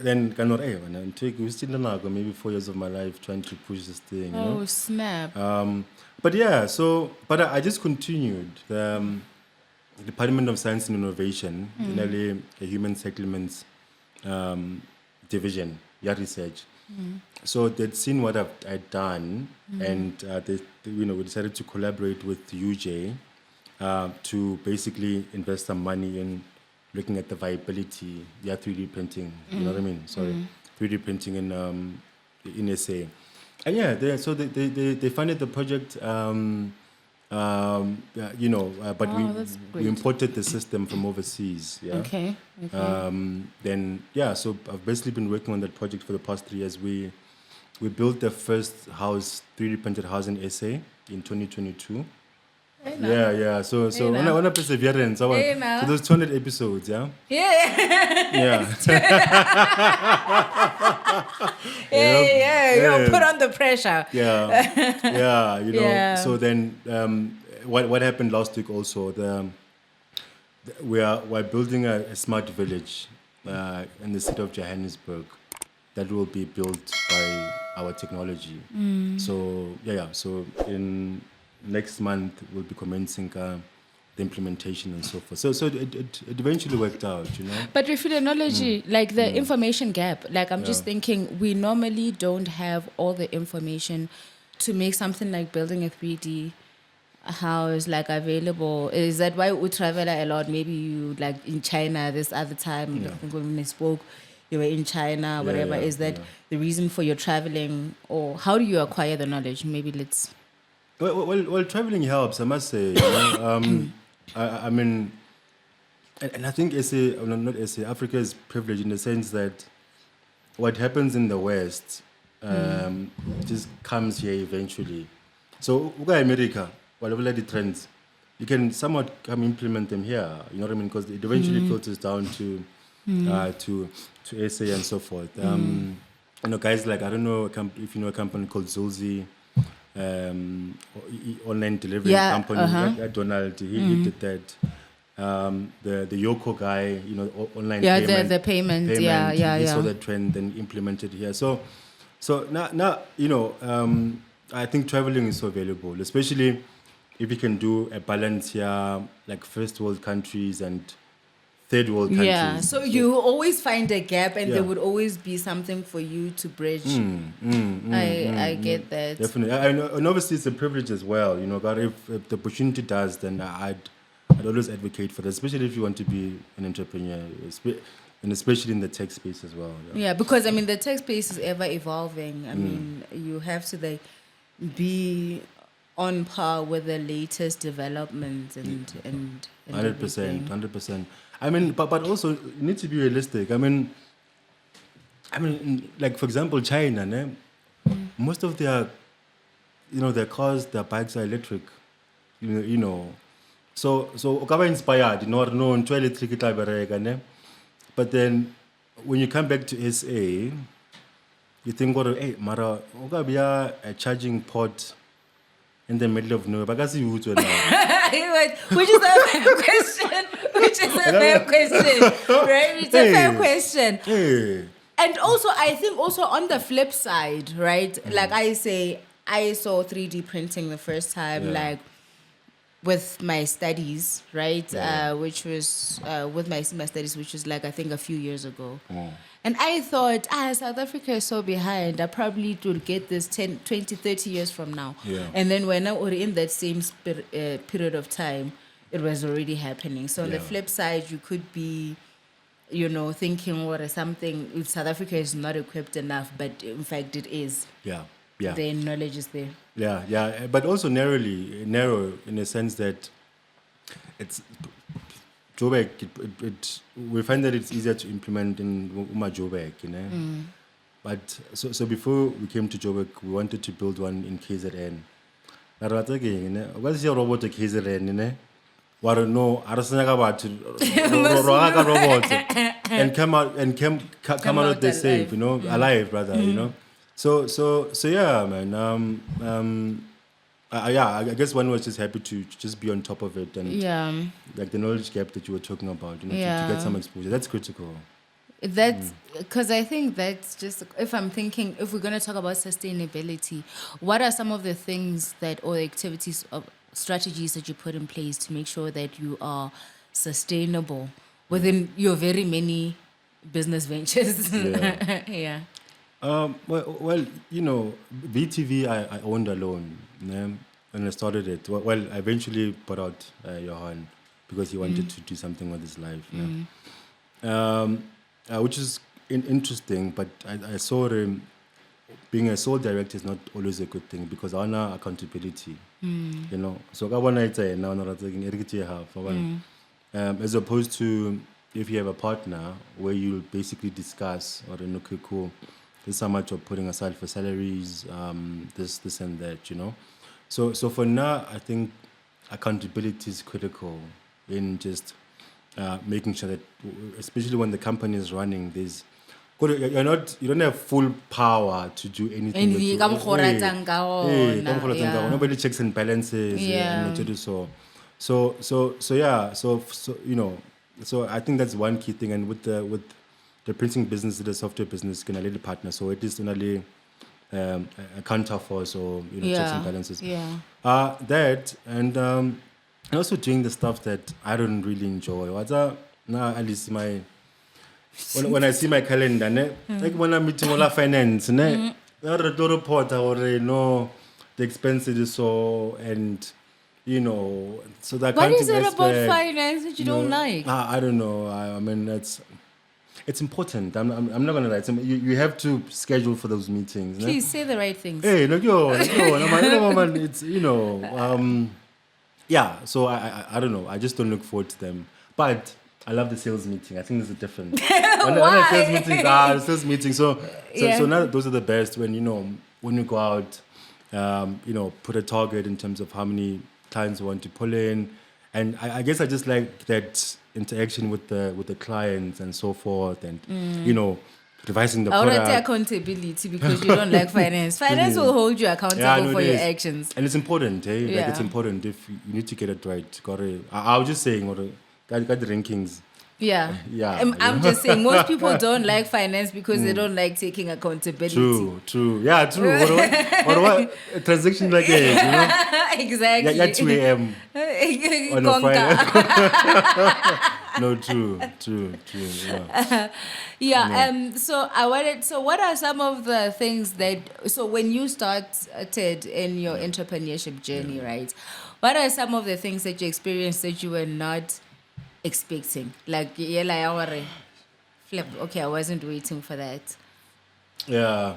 then kind of, hey, man, we still maybe 4 years of my life trying to push this thing, Oh, snap. But yeah, but I just continued. The Department of Science and Innovation, generally a human settlements division, yeah, research. So they'd seen what I'd done, and we decided to collaborate with UJ to basically invest some money in looking at the viability, 3D printing. You know what I mean? Sorry, 3D printing in SA. And yeah, they funded the project. But we imported the system from overseas. Yeah. Okay. Then so I've basically been working on that project for the past 3 years. We built the first 3D printed house in SA in 2022. Hey, Yeah. So on a perseverance. So those 200 episodes. Yeah. Yeah. Yeah. Put on the pressure. Yeah. So then, what happened last week also? We're building a smart village in the city of Johannesburg that will be built by our technology. So So in next month we'll be commencing the implementation and so forth. So it eventually worked out, But Refilwe, knowledge, like the information gap, like I'm just thinking, we normally don't have all the information to make something like building a 3D house like available. Is that why we travel a lot? Maybe you like in China this other time, I think when we spoke, you were in China, whatever. Is that the reason for your traveling, or how do you acquire the knowledge? Maybe let's... Well, traveling helps, I must say. I mean, and I think Africa is privileged in the sense that what happens in the West just comes here eventually. So, America, whatever the trends, you can somewhat come implement them here. You know what I mean? Because it eventually filters down to SA and so forth. Guys like, I don't know if you know a company called Zulzi. Online delivery company, Donald, he did that. The Yoko guy, online payment. The payment. He saw that trend and implemented here. So now I think traveling is so valuable, especially if you can do a balance here, like first world countries and third world countries. Yeah, so you always find a gap, and there would always be something for you to bridge. I get that. Definitely. And obviously it's a privilege as well, but if the opportunity does, then I'd always advocate for that, especially if you want to be an entrepreneur, and especially in the tech space as well. Yeah, because the tech space is ever evolving. I mean, you have to be on par with the latest developments and 100%. I mean, but also you need to be realistic. I mean, like for example, China, most of their cars, their bikes are electric. So ukaba inspired, no electric ita. But then when you come back to SA, you think, hey, Mara, ukabia a charging port in the middle of nowhere. Which is a fair question. Right? It's a fair question. Hey. And also, I think on the flip side, right? Like I saw 3D printing the first time, like with my studies, right? Which was with my studies, which was like I think a few years ago. And I thought, South Africa is so behind. I probably will get this 10, 20, 30 years from now. Yeah. And then when I was in that same period of time, it was already happening. So on the flip side, you could be, thinking what something, South Africa is not equipped enough, but in fact it is. Yeah. The knowledge is there. Yeah. But also narrow in the sense that it's Joburg, we find that it's easier to implement in Joburg, But so before we came to Joburg, we wanted to build one in KZN. What's your robot KZN? No, robot and come out of the safe, alive, brother, So yeah, man. I guess one was just happy to just be on top of it and like the knowledge gap that you were talking about, to get some exposure. That's critical. That's because I think that's just, if we're going to talk about sustainability, what are some of the things or activities or strategies that you put in place to make sure that you are sustainable within your very many business ventures? Yeah. Well, VTV I owned alone, when I started it. Well, I eventually bought out Johan because he wanted to do something with his life. Which is interesting, but I saw being a sole director is not always a good thing because I want accountability. So as opposed to if you have a partner where you basically discuss, okay, cool, this is how much you're putting aside for salaries, this and that, So for now, I think accountability is critical in just making sure that, especially when the company is running, you don't have full power to do anything. Nobody checks and balances. And to do so. So I think that's one key thing. And with the printing business, the software business, can a little partner. So it is only a counterforce or checks and balances. That and also doing the stuff that I don't really enjoy. At least when I see my calendar, like when I'm meeting all our finance, the report or the expenses is so and so that. What is it about finance that you don't like? I don't know. I mean it's important. I'm not gonna lie. You have to schedule for those meetings. Please say the right things. Hey, it's yeah. So I don't know. I just don't look forward to them. But I love the sales meeting. I think there's a difference. When the sales meetings the sales meetings. So now those are the best when you go out, put a target in terms of how many clients you want to pull in, and I guess I just like that interaction with the clients and so forth, and revising the product. I would accountability because you don't like finance. Finance will hold you accountable for your actions, and it's important. Like it's important if you need to get it right. I was just saying, got the rankings. Yeah. I'm just saying most people don't like finance because they don't like taking accountability. True. Yeah, true. What a transaction like that, Exactly. Yeah, 2 a.m. on a Friday. No, true. Yeah. So what are some of the things so when you started in your entrepreneurship journey, right? What are some of the things that you experienced that you were not expecting? Like, flip. Okay, I wasn't waiting for that. Yeah.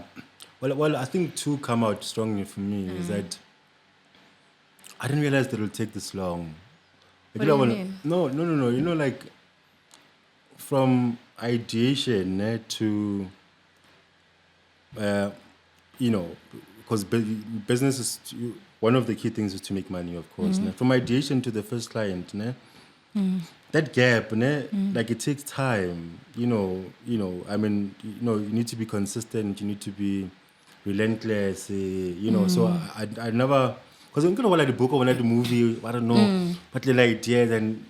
Well, I think two come out strongly for me is that I didn't realize that it would take this long. What do you mean? No. Like from ideation to, because business is one of the key things is to make money, of course. From ideation to the first client, that gap, like it takes time. I mean, you need to be consistent. You need to be relentless. So I never, because I'm gonna watch the book or the movie. I don't know, but the idea then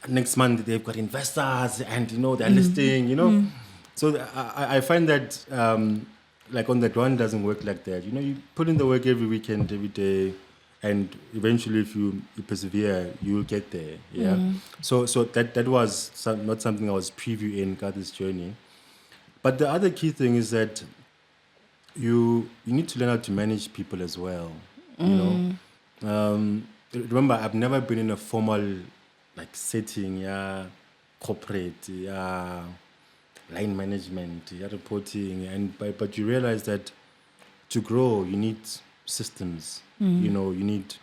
next month they've got investors and they're listing. So I find that like on the ground doesn't work like that. You put in the work every weekend, every day. And eventually, if you persevere, you will get there. Yeah. So that was not something I was previewing got this journey. But the other key thing is that you need to learn how to manage people as well. Remember, I've never been in a formal setting, corporate, line management, reporting, but you realize that to grow, you need systems. You need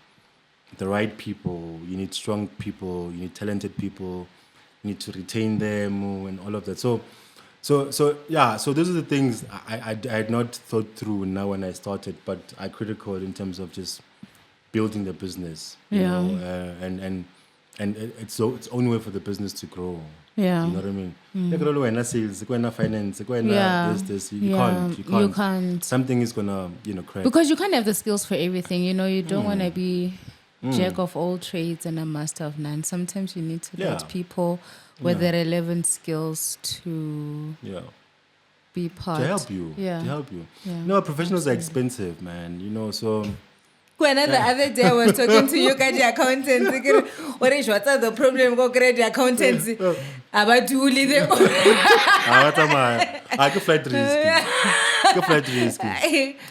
the right people, you need strong people, you need talented people, you need to retain them and all of that. So So yeah, so those are the things I had not thought through now when I started, but I critical in terms of just building the business, you Yeah. know, and it's only way for the business to grow. Yeah. You know what I mean? Like when I sales, when I finance, when Yeah. this, you Yeah. can't, you can't. You can't. Something is gonna, crack. Because you can't have the skills for everything. You know, you don't want to be jack of all trades and a master of none. Sometimes you need to Yeah. let people with the relevant skills to Yeah. be part. To help you. Yeah. To help you. Yeah. You know, professionals are expensive, man. You know, so When the other day I was talking to you guys, the accountants. What is what's the problem? Go grade the accountants. About you leave them. I could flight risk. Go flight risk.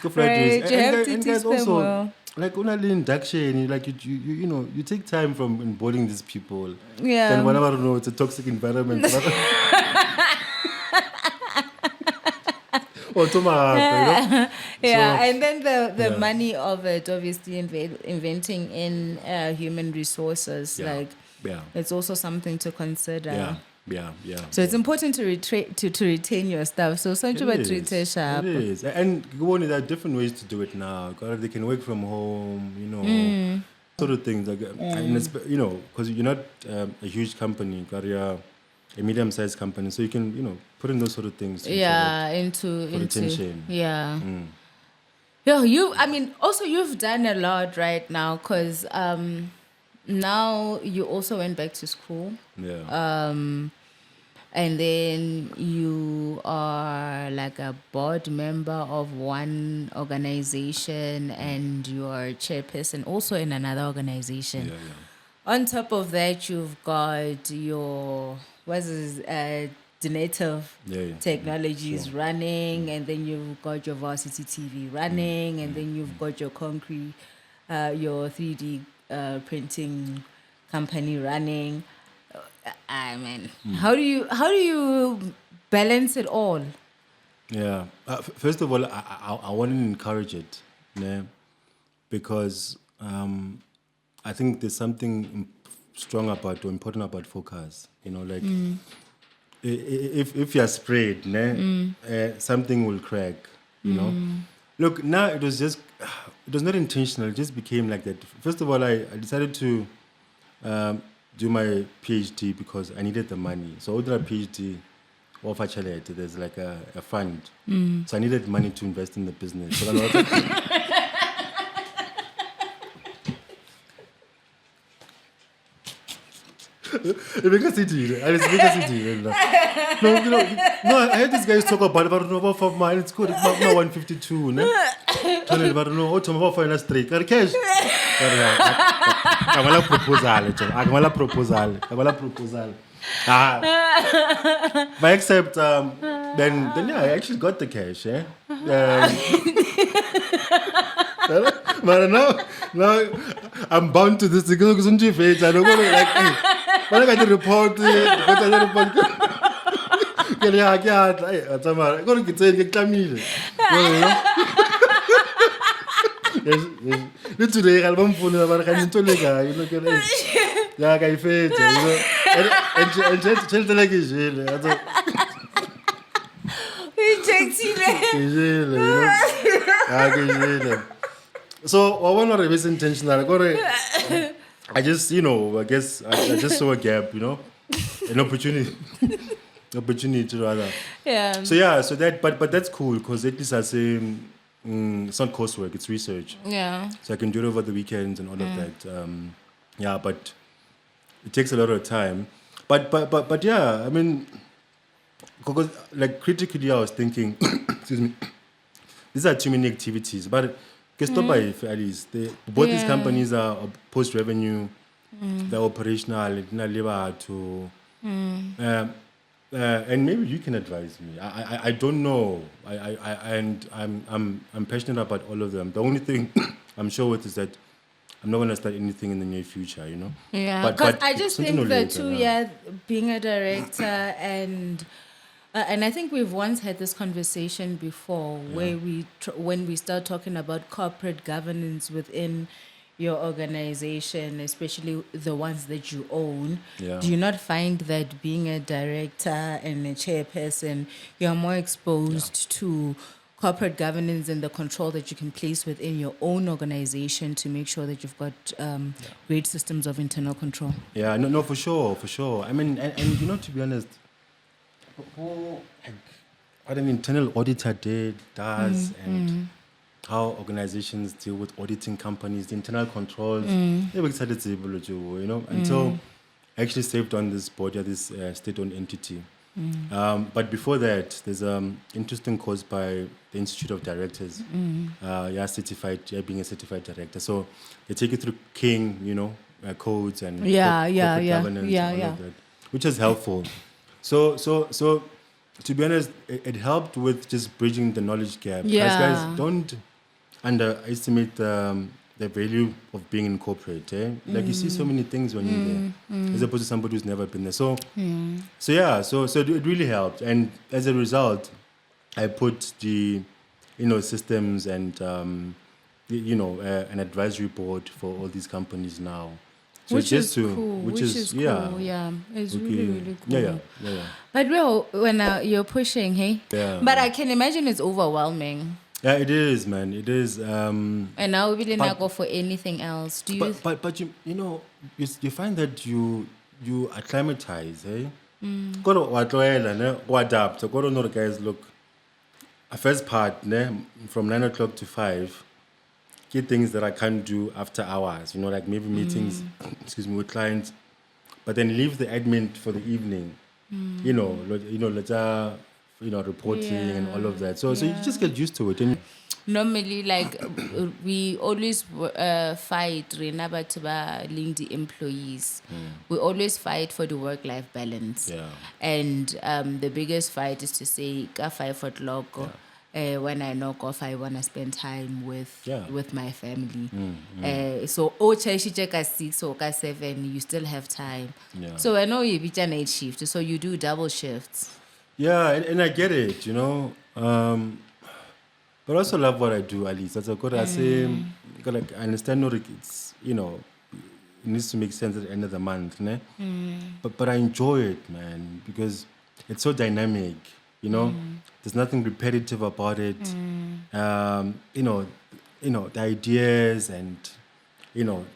Go flight Right, risk. you have to And teach guys them also, well. like only induction, like you know, you take time from onboarding these people. Yeah. Then whenever I don't know, it's a toxic environment. Oh, you know? Yeah, So, and then the money of it, obviously inventing in human resources, Yeah. like Yeah. it's also something to consider. Yeah. So it's important to retain your stuff. So some people treat it sharp. It is. And there are different ways to do it now. They can work from home, you know, sort of things. Like, and it's, you know, because you're not a huge company, you're a medium-sized company, so you can, you know, put in those sort of things. Yeah, into retention. Yeah. Yeah, I mean, also you've done a lot right now because now you also went back to school. Yeah. And then you are like a board member of one organization and you're chairperson also in another organization. Yeah. On top of that, you've got your native technologies running, and then you've got your varsity TV running, and then you've got your concrete, your 3D printing company running. I mean, how do you balance it all? Yeah. First of all, I want to encourage it, yeah, because I think there's something strong about or important about focus. You know, like if you're sprayed, something will crack. You know. Look, now it was not intentional. It just became like that. First of all, I decided to do my PhD because I needed the money. So I did a PhD. There's like a fund. So I needed money to invest in the business. So No, you know, no, I heard these guys talk about mine. It's good. It's not 152, ne? Tell it about no, about finance straight. Got cash. I want a proposal. But except then yeah, I actually got the cash, eh? But now I'm bound to this because I don't go like, hey, when I got the report, Literally, album phone about Cantolega, you look at it. Yeah, I fed, you know, and tell the leg is So I want to be intentional. I just, you know, I guess I just saw a gap, you know, an opportunity rather. Yeah. So that, but that's cool because at least I say it's not coursework, it's research. Yeah. So I can do it over the weekends and all of that. Yeah, but it takes a lot of time. But yeah, I mean, because like critically, I was thinking, excuse me, these are too many activities. But guess stop by at least both these companies are post revenue, they're operational, and maybe you can advise me. I don't know. I'm passionate about all of them. The only thing I'm sure with is that I'm not going to start anything in the near future, you know? Yeah, because I just think that too, being a director and I think we've once had this conversation before where when we start talking about corporate governance within your organization, especially the ones that you own, Yeah. do you not find that being a director and a chairperson, you're more exposed to corporate governance and the control that you can place within your own organization to make sure that you've got great systems of internal control? Yeah, no, for sure, for sure. I mean, and to be honest, like, what an internal auditor does and how organizations deal with auditing companies, the internal controls, they were excited to be able to do, until I actually saved on this board, this state-owned entity. But before that, there's interesting course by the Institute of Directors. Being a certified director. So they take you through King, codes and corporate governance and all of that, which is helpful. So to be honest, it helped with just bridging the knowledge gap. Guys, don't underestimate the value of being in corporate. Like you see so many things when you're there, as opposed to somebody who's never been there. So it really helped, and as a result, I put the systems and an advisory board for all these companies now. So Which is cool. Which is cool. Yeah, it's really cool. Yeah. But when you're pushing, hey? Yeah. But I can imagine it's overwhelming. Yeah, it is, man. It is. And now we really not go for anything else. Do you? But you find that you acclimatize, eh? Go adapt. Go know, guys. Look, a first part, from 9 o'clock to 5. Get things that I can't do after hours. Like maybe meetings, with clients, but then leave the admin for the evening. Reporting and all of that. So you just get used to it. And normally, like we always fight. The employees. We always fight for the work-life balance. Yeah. And the biggest fight is to say, "Ka 5 o'clock." When I knock off, I want to spend time with my family. So, check 6 or 7, you still have time. Yeah. So, I know you be a night shift, so you do double shifts. Yeah, and I get it, but I also love what I do, at least. That's what I say. Like, I understand, it's, it needs to make sense at the end of the month, ne? But I enjoy it, man, because it's so dynamic. There's nothing repetitive about it. The ideas and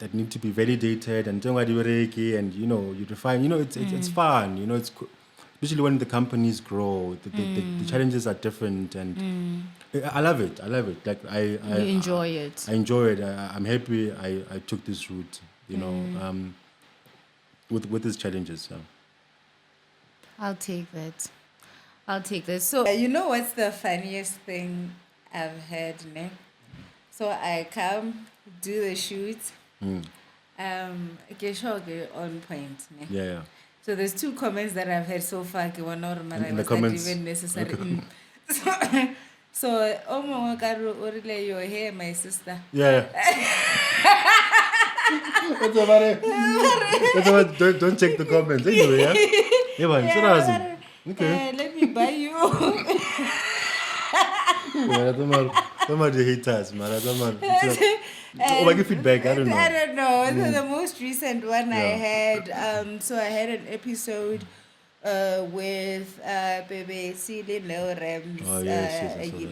that need to be validated and you refine. It's fun. It's especially when the companies grow. The challenges are different, and I love it. Like I enjoy it. I enjoy it. I'm happy. I took this route. With these challenges. So. I'll take that. So, what's the funniest thing I've heard, ne? So I come, do the shoot. Get on point, ne? Yeah. So there's 2 comments that I've heard so far. In the comments. Not even necessary. So, your hair, my sister. Yeah. Don't check the comments anyway. Yeah. Okay. Let me buy you. Some of the haters, man. Give feedback. I don't know. So the most recent one I had, so I had an episode with Bebe Celine Rams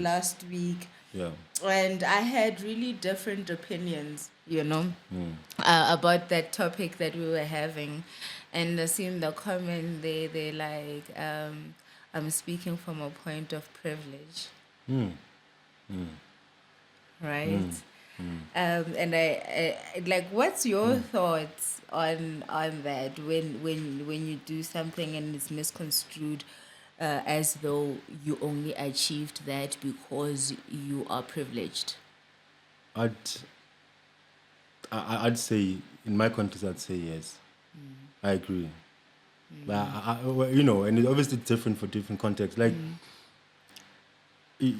last week. Yeah. And I had really different opinions, about that topic that we were having. And seeing the comment, they like, I'm speaking from a point of privilege. Right? And I like, what's your thoughts on that when you do something and it's misconstrued as though you only achieved that because you are privileged? I'd say, in my context, I'd say yes. I agree. But and it's obviously different for different contexts. Like, the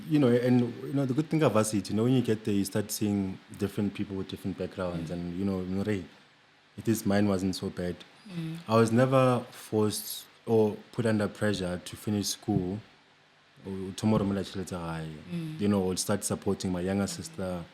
good thing about it, when you get there, you start seeing different people with different backgrounds, and mine wasn't so bad. I was never forced or put under pressure to finish school. Tomorrow, or start supporting my younger sister.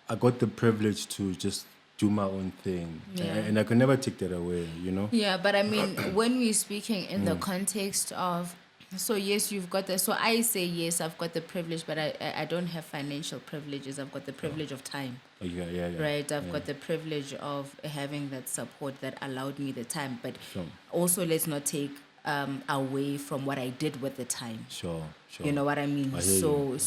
I got the privilege to just do my own thing, and I can never take that away. Yeah, but I mean, when we're speaking in the context of, so yes, you've got the, so I say yes, I've got the privilege, but I don't have financial privileges. I've got the privilege of time. Yeah. Right, I've got the privilege of having that support that allowed me the time, but Sure. also let's not take away from what I did with the time. Sure. You know what I mean? I hear you.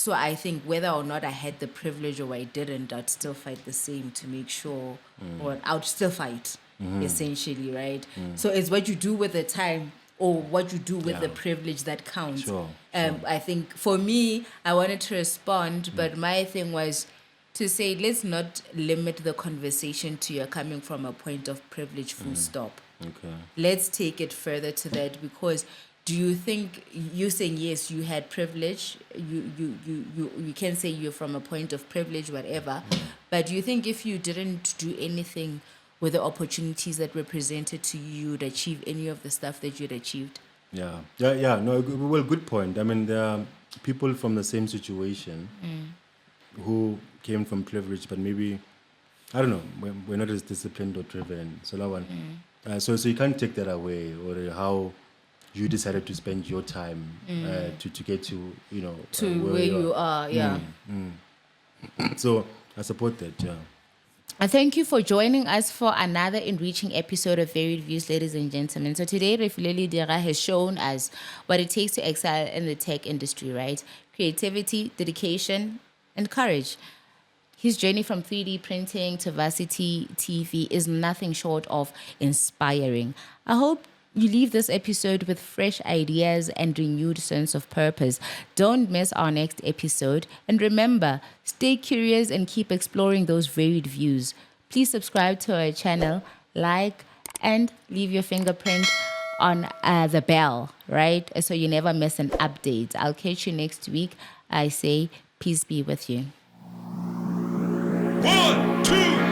So I think whether or not I had the privilege or I didn't, I'd still fight the same to make sure, or I'd still fight, essentially, right? So it's what you do with the time or what you do with the privilege that counts. Sure. I think for me, I wanted to respond, but my thing was to say, let's not limit the conversation to you're coming from a point of privilege, full stop. Okay. Let's take it further to that, because do you think you saying yes, you had privilege, you can say you're from a point of privilege, whatever, but do you think if you didn't do anything with the opportunities that were presented to you, you'd achieve any of the stuff that you'd achieved? Yeah. No, well, good point. I mean, there are people from the same situation who came from privilege, but maybe, I don't know, we're not as disciplined or driven. So that one. So you can't take that away, or how you decided to spend your time to get to, To where you are, yeah. So I support that, yeah. And thank you for joining us for another enriching episode of Varied Views, ladies and gentlemen. So today, Refilwe Lediga has shown us what it takes to excel in the tech industry, right? Creativity, dedication, and courage. His journey from 3D printing to Varsity TV is nothing short of inspiring. I hope you leave this episode with fresh ideas and renewed sense of purpose. Don't miss our next episode. And remember, stay curious and keep exploring those varied views. Please subscribe to our channel, like, and leave your fingerprint on the bell, right? So you never miss an update. I'll catch you next week. I say, peace be with you. 1, 2,